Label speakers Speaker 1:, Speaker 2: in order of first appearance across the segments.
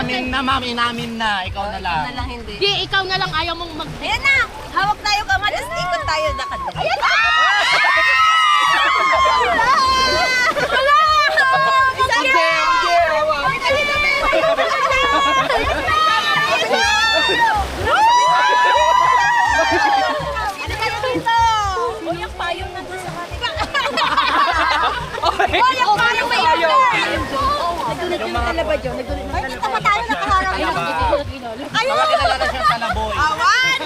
Speaker 1: Inamin na, ma'am. Inamin na. Ikaw na lang.
Speaker 2: Na lang hindi.
Speaker 3: Di, ikaw na lang ayaw mong mag...
Speaker 2: Ayan na! Hawak tayo kamay, tapos ikot tayo lakad. Ayan na! Wala!
Speaker 1: Sige, hawa.
Speaker 2: Uy, ang payong nandun sa kanila.
Speaker 1: Okay.
Speaker 2: Uy, ang payong may
Speaker 1: Payong.
Speaker 2: Nagdulit yung talabad yun. Nagdulit yung talabad. Ay, kita pa tayo nakaharap.
Speaker 1: Kaya ba? Mga kilala na siya sa laboy.
Speaker 2: Awan!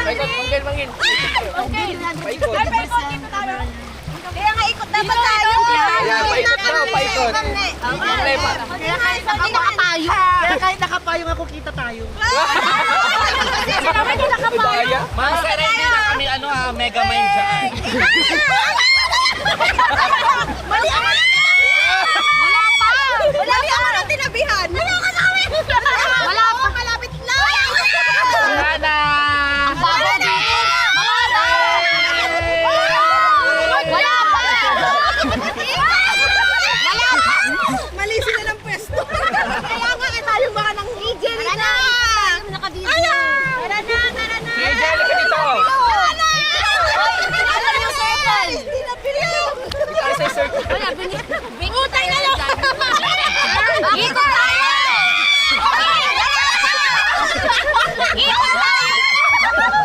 Speaker 1: Paikot, mangin. Paikot.
Speaker 2: Kaya nga ikot dapat tayo.
Speaker 1: Yeah, paikot daw, paikot.
Speaker 4: Kaya kahit nakapayong ako, kita tayo.
Speaker 1: Ma'am, sir, hindi na kami mega mind dyan.
Speaker 2: Mali ako! Wala pa! Mali ako ng tinabihan! Wala ka namin! Wala pa! Malapit lang!
Speaker 1: Wala na!
Speaker 3: Ang bago din! Wala pa!
Speaker 2: Wala pa! Mali sila ng pwesto. Kaya nga tayo mga nang igil na! Tara na!
Speaker 1: Sige, Jelly, ka dito.
Speaker 2: Wala na! Wala yung circle! Hindi na pilaw!
Speaker 1: Isa circle.
Speaker 3: Wala, bingutay na lang! Ito tayo! Ito tayo!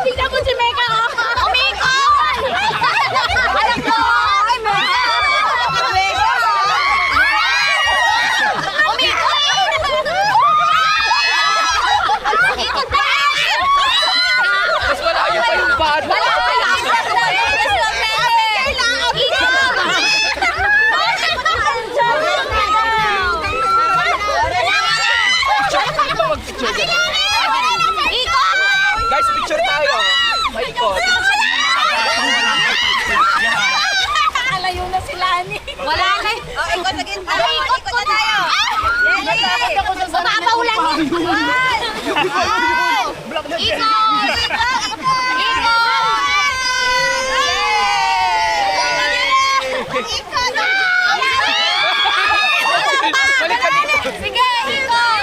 Speaker 3: Tingnan mo si Mega, oh! Umikot! Alam ko! Ay, Mega! Ikot na!
Speaker 1: Mas malayo pa yung bad.
Speaker 3: Wala pa lang!
Speaker 1: Pwede ba mag-picture dyan? Guys, picture tayo. Paikot.
Speaker 2: Alayo na sila ni.
Speaker 3: Wala na!
Speaker 2: Oh, ikot na gin tayo. Ikot na tayo.
Speaker 3: Mababaw lang! Ikot! Ikot!
Speaker 1: Balik ka dito.
Speaker 3: Sige, ikot!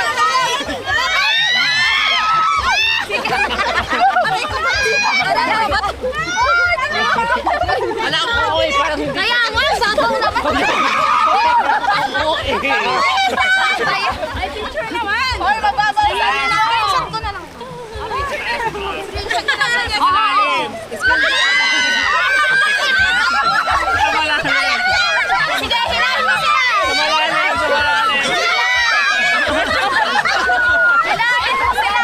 Speaker 1: Wala ko, oy, parang hindi.
Speaker 3: Kaya nga, sabaw naman!
Speaker 1: Oo, eh.
Speaker 3: Ay, picture naman! Hoy, mababaw lang! Screenshot ko na lang. Screenshot ko na lang.
Speaker 1: Malalim.
Speaker 3: Sige, hilahin mo sila!
Speaker 1: Malalim, malalim.
Speaker 3: Hilahin mo sila!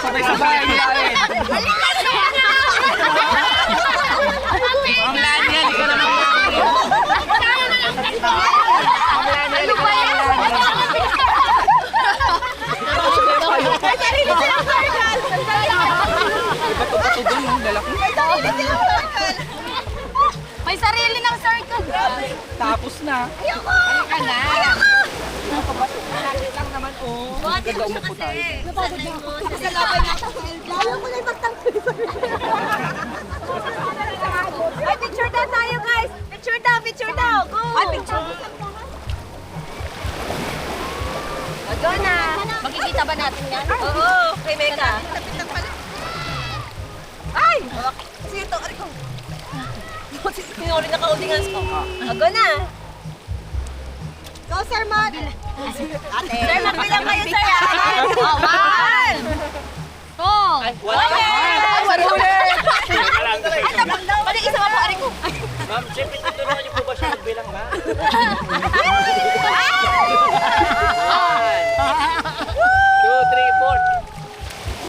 Speaker 1: Sabay-sabay, hilahin. Ang lanya, di ka naman lanya. Ang lanya, di ka naman Bato-bato dun, yung lalaki.
Speaker 3: May sarili ng circle.
Speaker 1: Tapos na.
Speaker 3: Halika na.
Speaker 1: Malapit lang naman, oh. Ganda umupo tayo.
Speaker 2: Ayaw ko na ipagtangkol. Ay, picture daw tayo, guys. Picture daw. Go. Ay, picture. Go na.
Speaker 3: Makikita ba natin yan?
Speaker 2: Oo, kay Mega. Ay! Sino to? Ari ko. Sinuri na kaudingan ko. Go na. Go, Sir Matt. Ate. Sir, magbilang kayo, Sir.
Speaker 3: One. Two.
Speaker 1: Wala ka. Ay, ulit.
Speaker 2: Ay, tabang daw. Pwede isa nga po, ari ko.
Speaker 1: Ma'am, siyempre tuturuan niyo po ba siya magbilang ba?